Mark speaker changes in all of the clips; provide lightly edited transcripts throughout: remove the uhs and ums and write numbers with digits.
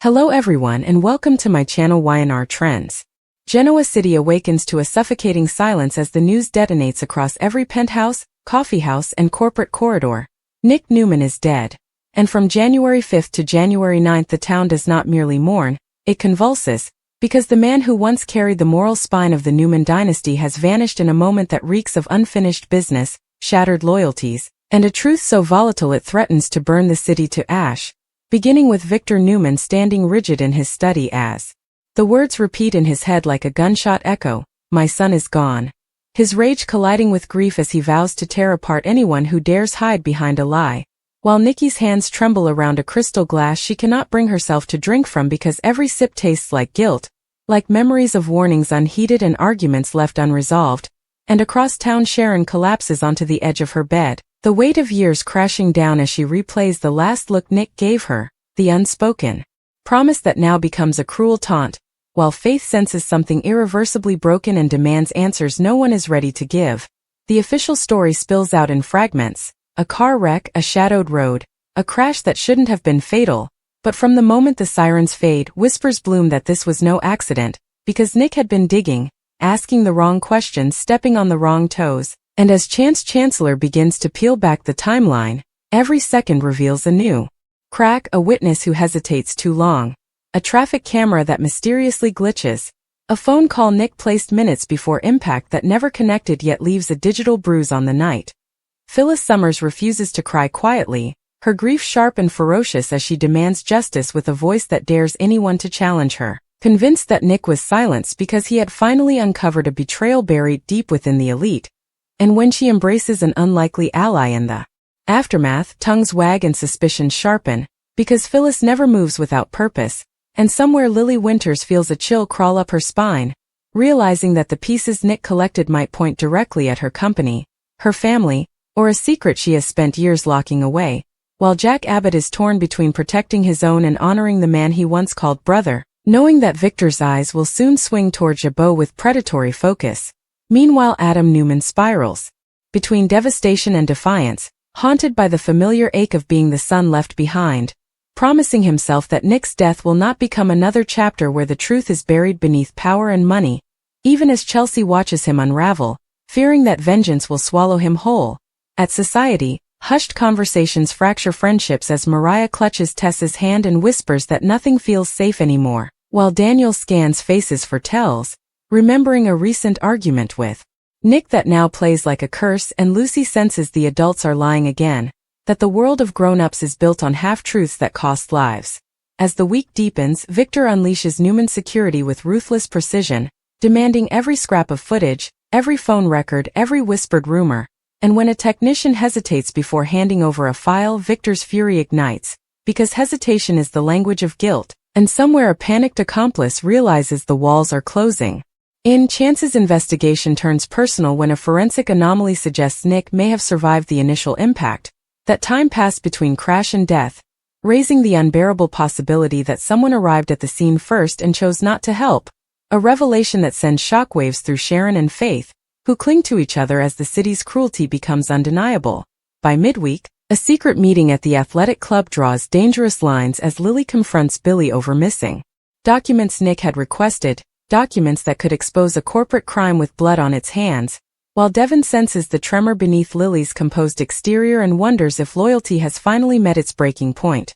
Speaker 1: Hello everyone and welcome to my channel Y&R Trends. Genoa City awakens to a suffocating silence as the news detonates across every penthouse, coffeehouse and corporate corridor. Nick Newman is dead. And from January 5th to January 9th the town does not merely mourn, it convulses, because the man who once carried the moral spine of the Newman dynasty has vanished in a moment that reeks of unfinished business, shattered loyalties, and a truth so volatile it threatens to burn the city to ash. Beginning with Victor Newman standing rigid in his study as the words repeat in his head like a gunshot echo, "My son is gone." His rage colliding with grief as he vows to tear apart anyone who dares hide behind a lie. While Nikki's hands tremble around a crystal glass she cannot bring herself to drink from because every sip tastes like guilt, like memories of warnings unheeded and arguments left unresolved. And across town Sharon collapses onto the edge of her bed, the weight of years crashing down as she replays the last look Nick gave her, the unspoken promise that now becomes a cruel taunt. While Faith senses something irreversibly broken and demands answers no one is ready to give, the official story spills out in fragments: a car wreck, a shadowed road, a crash that shouldn't have been fatal. But from the moment the sirens fade, whispers bloom that this was no accident, because Nick had been digging, asking the wrong questions, stepping on the wrong toes. And as Chance Chancellor begins to peel back the timeline, every second reveals a new crack: a witness who hesitates too long, a traffic camera that mysteriously glitches, a phone call Nick placed minutes before impact that never connected yet leaves a digital bruise on the night. Phyllis Summers refuses to cry quietly, her grief sharp and ferocious as she demands justice with a voice that dares anyone to challenge her, convinced that Nick was silenced because he had finally uncovered a betrayal buried deep within the elite. And when she embraces an unlikely ally in the aftermath, tongues wag and suspicions sharpen, because Phyllis never moves without purpose, and somewhere Lily Winters feels a chill crawl up her spine, realizing that the pieces Nick collected might point directly at her company, her family, or a secret she has spent years locking away, while Jack Abbott is torn between protecting his own and honoring the man he once called brother, knowing that Victor's eyes will soon swing toward Jabot with predatory focus. Meanwhile Adam Newman spirals between devastation and defiance, haunted by the familiar ache of being the son left behind, promising himself that Nick's death will not become another chapter where the truth is buried beneath power and money, even as Chelsea watches him unravel, fearing that vengeance will swallow him whole. At Society, hushed conversations fracture friendships as Mariah clutches Tessa's hand and whispers that nothing feels safe anymore, while Daniel scans faces for tells, remembering a recent argument with Nick that now plays like a curse, and Lucy senses the adults are lying again, that the world of grown-ups is built on half-truths that cost lives. As the week deepens, Victor unleashes Newman's security with ruthless precision, demanding every scrap of footage, every phone record, every whispered rumor. And when a technician hesitates before handing over a file, Victor's fury ignites, because hesitation is the language of guilt, and somewhere a panicked accomplice realizes the walls are closing. Chance's investigation turns personal when a forensic anomaly suggests Nick may have survived the initial impact, that time passed between crash and death, raising the unbearable possibility that someone arrived at the scene first and chose not to help, a revelation that sends shockwaves through Sharon and Faith, who cling to each other as the city's cruelty becomes undeniable. By midweek, a secret meeting at the athletic club draws dangerous lines as Lily confronts Billy over missing documents Nick had requested, documents that could expose a corporate crime with blood on its hands, while Devon senses the tremor beneath Lily's composed exterior and wonders if loyalty has finally met its breaking point.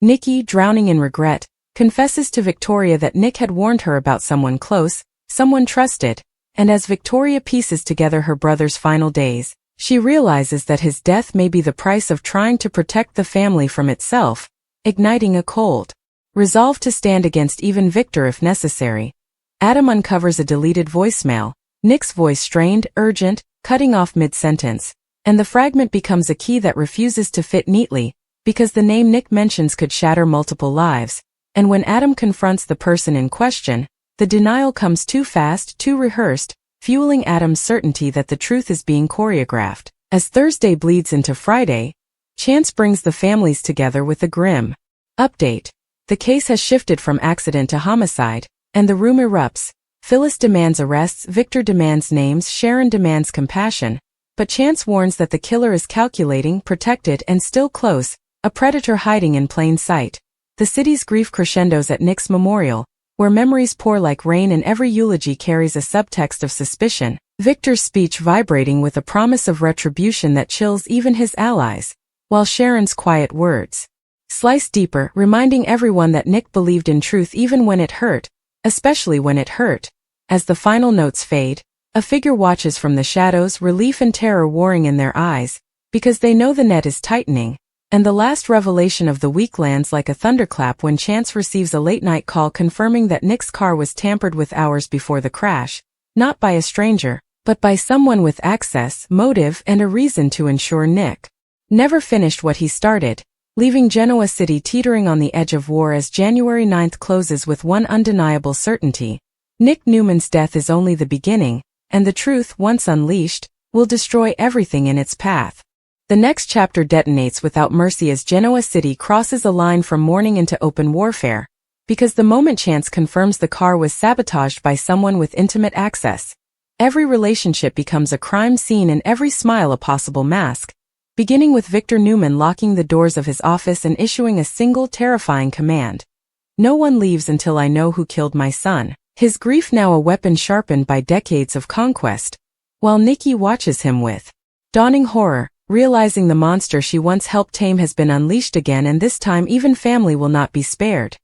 Speaker 1: Nikki, drowning in regret, confesses to Victoria that Nick had warned her about someone close, someone trusted, and as Victoria pieces together her brother's final days, she realizes that his death may be the price of trying to protect the family from itself, igniting a cold resolve to stand against even Victor if necessary. Adam uncovers a deleted voicemail, Nick's voice strained, urgent, cutting off mid-sentence, and the fragment becomes a key that refuses to fit neatly, because the name Nick mentions could shatter multiple lives, and when Adam confronts the person in question, the denial comes too fast, too rehearsed, fueling Adam's certainty that the truth is being choreographed. As Thursday bleeds into Friday, Chance brings the families together with a grim update. The case has shifted from accident to homicide, and the room erupts. Phyllis demands arrests, Victor demands names, Sharon demands compassion, but Chance warns that the killer is calculating, protected, and still close, a predator hiding in plain sight. The city's grief crescendos at Nick's memorial, where memories pour like rain and every eulogy carries a subtext of suspicion, Victor's speech vibrating with a promise of retribution that chills even his allies, while Sharon's quiet words slice deeper, reminding everyone that Nick believed in truth even when it hurt, especially when it hurt. As the final notes fade, a figure watches from the shadows, relief and terror warring in their eyes, because they know the net is tightening, and the last revelation of the week lands like a thunderclap when Chance receives a late-night call confirming that Nick's car was tampered with hours before the crash, not by a stranger, but by someone with access, motive, and a reason to ensure Nick never finished what he started, leaving Genoa City teetering on the edge of war as January 9th closes with one undeniable certainty. Nick Newman's death is only the beginning, and the truth, once unleashed, will destroy everything in its path. The next chapter detonates without mercy as Genoa City crosses a line from mourning into open warfare, because the moment Chance confirms the car was sabotaged by someone with intimate access, every relationship becomes a crime scene and every smile a possible mask, beginning with Victor Newman locking the doors of his office and issuing a single terrifying command. "No one leaves until I know who killed my son." His grief now a weapon sharpened by decades of conquest, while Nikki watches him with dawning horror, realizing the monster she once helped tame has been unleashed again, and this time even family will not be spared.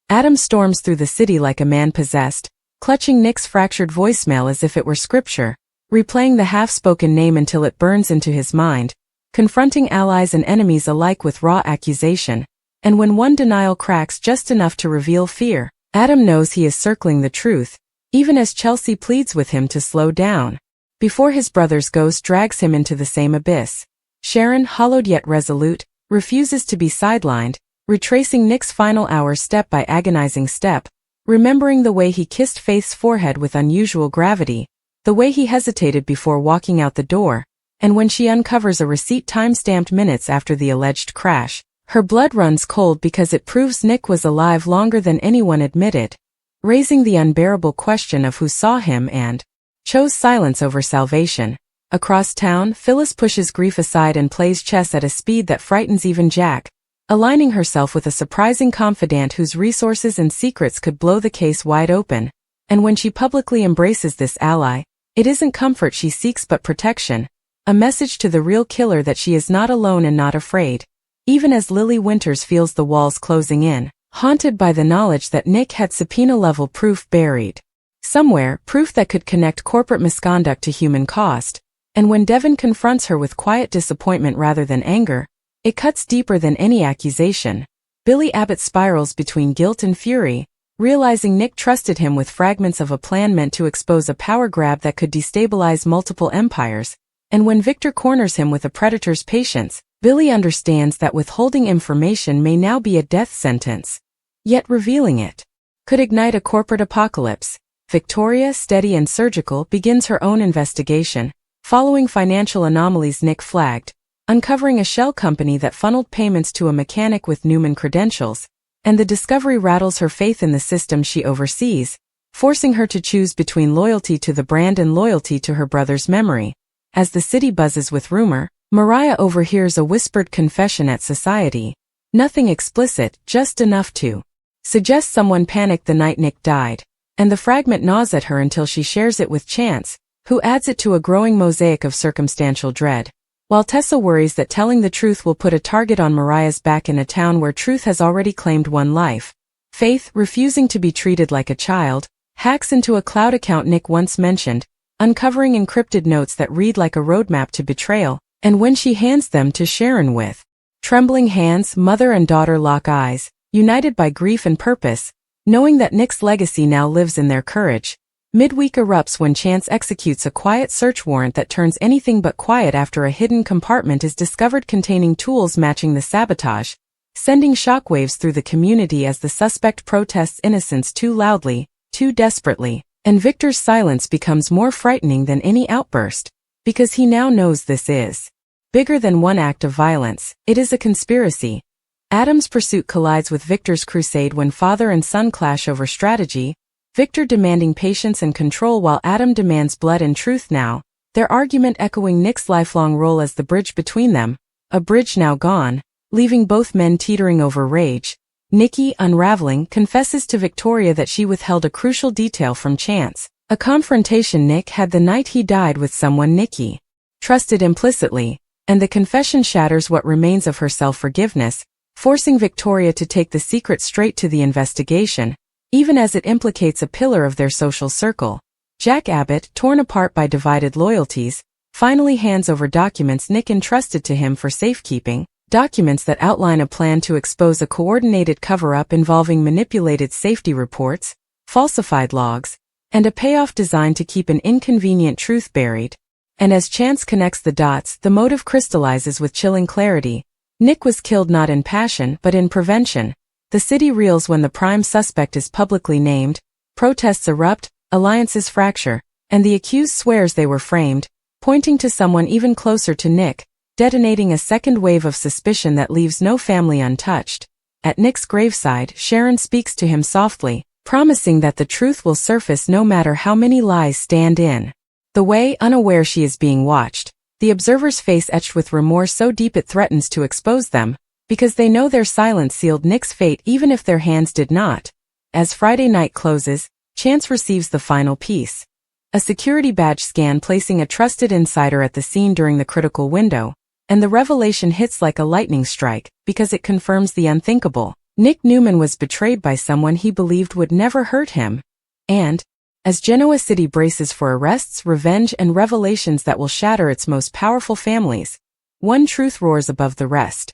Speaker 1: Adam storms through the city like a man possessed, clutching Nick's fractured voicemail as if it were scripture, replaying the half-spoken name until it burns into his mind, confronting allies and enemies alike with raw accusation, and when one denial cracks just enough to reveal fear, Adam knows he is circling the truth, even as Chelsea pleads with him to slow down, before his brother's ghost drags him into the same abyss. Sharon, hollowed yet resolute, refuses to be sidelined, retracing Nick's final hours step by agonizing step, remembering the way he kissed Faith's forehead with unusual gravity, the way he hesitated before walking out the door, and when she uncovers a receipt time-stamped minutes after the alleged crash, her blood runs cold because it proves Nick was alive longer than anyone admitted, raising the unbearable question of who saw him and chose silence over salvation. Across town, Phyllis pushes grief aside and plays chess at a speed that frightens even Jack, aligning herself with a surprising confidant whose resources and secrets could blow the case wide open. And when she publicly embraces this ally, it isn't comfort she seeks but protection, a message to the real killer that she is not alone and not afraid. Even as Lily Winters feels the walls closing in, haunted by the knowledge that Nick had subpoena-level proof buried somewhere, proof that could connect corporate misconduct to human cost, and when Devon confronts her with quiet disappointment rather than anger, it cuts deeper than any accusation. Billy Abbott spirals between guilt and fury, realizing Nick trusted him with fragments of a plan meant to expose a power grab that could destabilize multiple empires, and when Victor corners him with a predator's patience, Billy understands that withholding information may now be a death sentence. Yet revealing it could ignite a corporate apocalypse. Victoria, steady and surgical, begins her own investigation, following financial anomalies Nick flagged, uncovering a shell company that funneled payments to a mechanic with Newman credentials, and the discovery rattles her faith in the system she oversees, forcing her to choose between loyalty to the brand and loyalty to her brother's memory. As the city buzzes with rumor, Mariah overhears a whispered confession at society. Nothing explicit, just enough to suggest someone panicked the night Nick died, and the fragment gnaws at her until she shares it with Chance, who adds it to a growing mosaic of circumstantial dread. While Tessa worries that telling the truth will put a target on Mariah's back in a town where truth has already claimed one life, Faith, refusing to be treated like a child, hacks into a cloud account Nick once mentioned, uncovering encrypted notes that read like a roadmap to betrayal, and when she hands them to Sharon with trembling hands, mother and daughter lock eyes, united by grief and purpose, knowing that Nick's legacy now lives in their courage. Midweek erupts when Chance executes a quiet search warrant that turns anything but quiet after a hidden compartment is discovered containing tools matching the sabotage, sending shockwaves through the community as the suspect protests innocence too loudly, too desperately, and Victor's silence becomes more frightening than any outburst, because he now knows this is bigger than one act of violence. It is a conspiracy. Adam's pursuit collides with Victor's crusade when father and son clash over strategy, Victor demanding patience and control while Adam demands blood and truth now, their argument echoing Nick's lifelong role as the bridge between them, a bridge now gone, leaving both men teetering over rage. Nikki, unraveling, confesses to Victoria that she withheld a crucial detail from Chance, a confrontation Nick had the night he died with someone Nikki trusted implicitly, and the confession shatters what remains of her self-forgiveness, forcing Victoria to take the secret straight to the investigation, even as it implicates a pillar of their social circle. Jack Abbott, torn apart by divided loyalties, finally hands over documents Nick entrusted to him for safekeeping, documents that outline a plan to expose a coordinated cover-up involving manipulated safety reports, falsified logs, and a payoff designed to keep an inconvenient truth buried. And as Chance connects the dots, the motive crystallizes with chilling clarity. Nick was killed not in passion but in prevention. The city reels when the prime suspect is publicly named, protests erupt, alliances fracture, and the accused swears they were framed, pointing to someone even closer to Nick, detonating a second wave of suspicion that leaves no family untouched. At Nick's graveside, Sharon speaks to him softly, promising that the truth will surface no matter how many lies stand in the way, unaware she is being watched. The observer's face etched with remorse so deep it threatens to expose them, because they know their silence sealed Nick's fate even if their hands did not. As Friday night closes, Chance receives the final piece. A security badge scan placing a trusted insider at the scene during the critical window, and the revelation hits like a lightning strike, because it confirms the unthinkable. Nick Newman was betrayed by someone he believed would never hurt him. And, as Genoa City braces for arrests, revenge, and revelations that will shatter its most powerful families, one truth roars above the rest.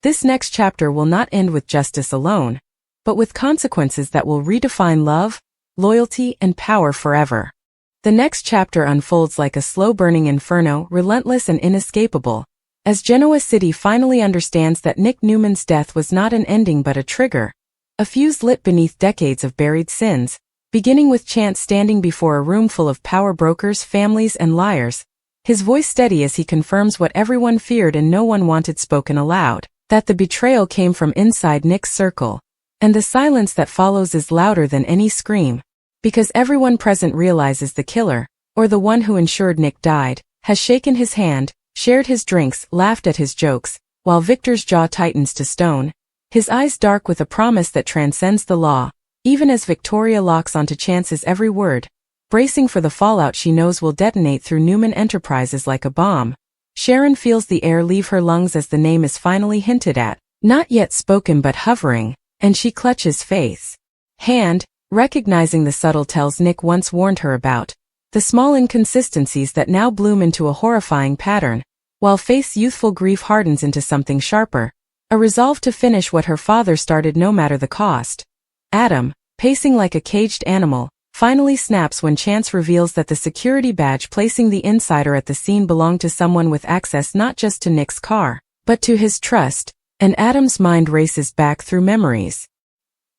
Speaker 1: This next chapter will not end with justice alone, but with consequences that will redefine love, loyalty, and power forever. The next chapter unfolds like a slow-burning inferno, relentless and inescapable, as Genoa City finally understands that Nick Newman's death was not an ending but a trigger, a fuse lit beneath decades of buried sins, beginning with Chance standing before a room full of power brokers, families, and liars, his voice steady as he confirms what everyone feared and no one wanted spoken aloud, that the betrayal came from inside Nick's circle, and the silence that follows is louder than any scream, because everyone present realizes the killer, or the one who ensured Nick died, has shaken his hand, shared his drinks, laughed at his jokes, while Victor's jaw tightens to stone, his eyes dark with a promise that transcends the law, even as Victoria locks onto Chance's every word, bracing for the fallout she knows will detonate through Newman Enterprises like a bomb. Sharon feels the air leave her lungs as the name is finally hinted at, not yet spoken but hovering, and she clutches Faith's hand, recognizing the subtle tells Nick once warned her about, the small inconsistencies that now bloom into a horrifying pattern, while Faith's youthful grief hardens into something sharper, a resolve to finish what her father started no matter the cost. Adam, pacing like a caged animal, finally snaps when Chance reveals that the security badge placing the insider at the scene belonged to someone with access not just to Nick's car, but to his trust, and Adam's mind races back through memories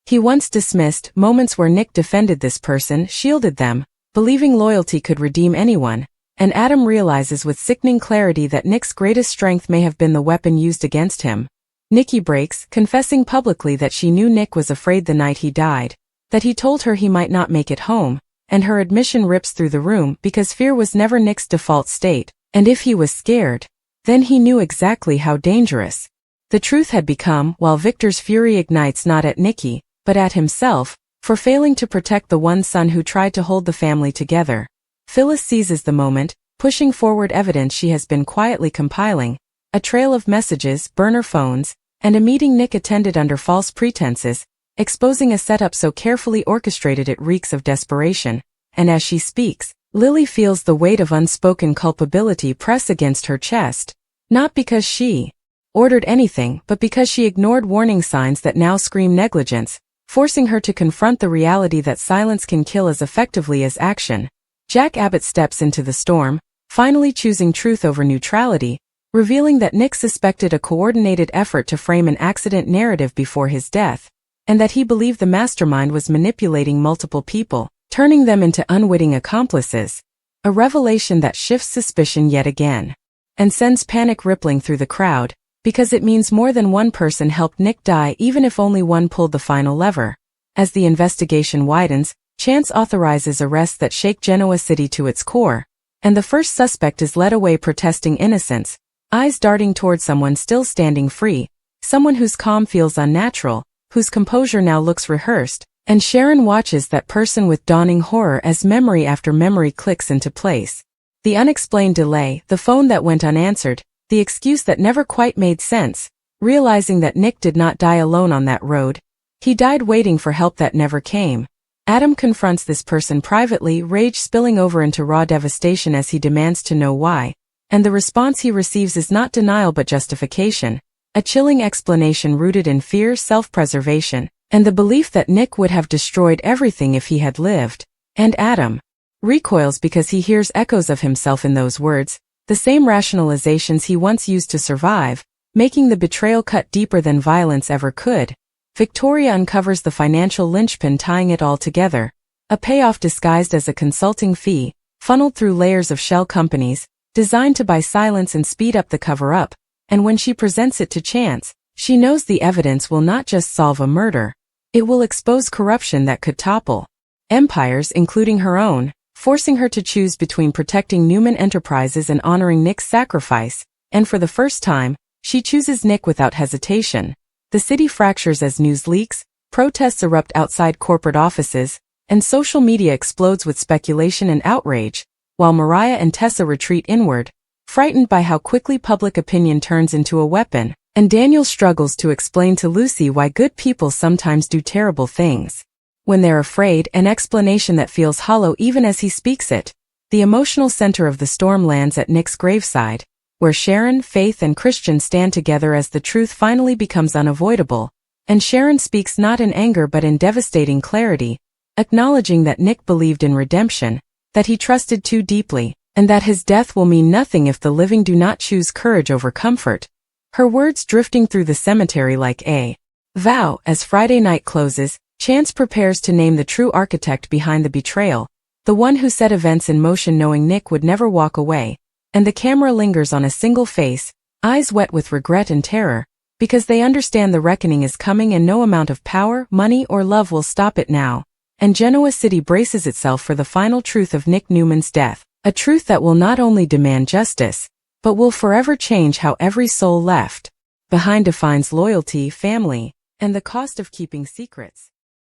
Speaker 1: he once dismissed, moments where Nick defended this person, shielded them, believing loyalty could redeem anyone, and Adam realizes with sickening clarity that Nick's greatest strength may have been the weapon used against him. Nikki breaks, confessing publicly that she knew Nick was afraid the night he died, that he told her he might not make it home, and her admission rips through the room because fear was never Nick's default state, and if he was scared, then he knew exactly how dangerous the truth had become, while Victor's fury ignites not at Nikki, but at himself, for failing to protect the one son who tried to hold the family together. Phyllis seizes the moment, pushing forward evidence she has been quietly compiling, a trail of messages, burner phones, and a meeting Nick attended under false pretenses, exposing a setup so carefully orchestrated it reeks of desperation, and as she speaks, Lily feels the weight of unspoken culpability press against her chest, not because she ordered anything but because she ignored warning signs that now scream negligence, forcing her to confront the reality that silence can kill as effectively as action. Jack Abbott steps into the storm, finally choosing truth over neutrality, revealing that Nick suspected a coordinated effort to frame an accident narrative before his death, and that he believed the mastermind was manipulating multiple people, turning them into unwitting accomplices, a revelation that shifts suspicion yet again, and sends panic rippling through the crowd, because it means more than one person helped Nick die even if only one pulled the final lever. As the investigation widens, Chance authorizes arrests that shake Genoa City to its core, and the first suspect is led away protesting innocence, eyes darting toward someone still standing free, someone whose calm feels unnatural, whose composure now looks rehearsed, and Sharon watches that person with dawning horror as memory after memory clicks into place. The unexplained delay, the phone that went unanswered, the excuse that never quite made sense, realizing that Nick did not die alone on that road. He died waiting for help that never came. Adam confronts this person privately, rage spilling over into raw devastation as he demands to know why, and the response he receives is not denial but justification, a chilling explanation rooted in fear, self-preservation, and the belief that Nick would have destroyed everything if he had lived. And Adam recoils because he hears echoes of himself in those words, the same rationalizations he once used to survive, making the betrayal cut deeper than violence ever could. Victoria uncovers the financial linchpin tying it all together, a payoff disguised as a consulting fee, funneled through layers of shell companies, designed to buy silence and speed up the cover-up, and when she presents it to Chance, she knows the evidence will not just solve a murder, it will expose corruption that could topple empires, including her own, forcing her to choose between protecting Newman Enterprises and honoring Nick's sacrifice, and for the first time, she chooses Nick without hesitation. The city fractures as news leaks, protests erupt outside corporate offices, and social media explodes with speculation and outrage, while Mariah and Tessa retreat inward, frightened by how quickly public opinion turns into a weapon, and Daniel struggles to explain to Lucy why good people sometimes do terrible things. When they're afraid, an explanation that feels hollow even as he speaks it. The emotional center of the storm lands at Nick's graveside, where Sharon, Faith, and Christian stand together as the truth finally becomes unavoidable, and Sharon speaks not in anger but in devastating clarity, acknowledging that Nick believed in redemption, that he trusted too deeply, and that his death will mean nothing if the living do not choose courage over comfort. Her words drifting through the cemetery like a vow. As Friday night closes, Chance prepares to name the true architect behind the betrayal, the one who set events in motion knowing Nick would never walk away. And the camera lingers on a single face, eyes wet with regret and terror, because they understand the reckoning is coming and no amount of power, money, or love will stop it now. And Genoa City braces itself for the final truth of Nick Newman's death, a truth that will not only demand justice, but will forever change how every soul left behind defines loyalty, family, and the cost of keeping secrets.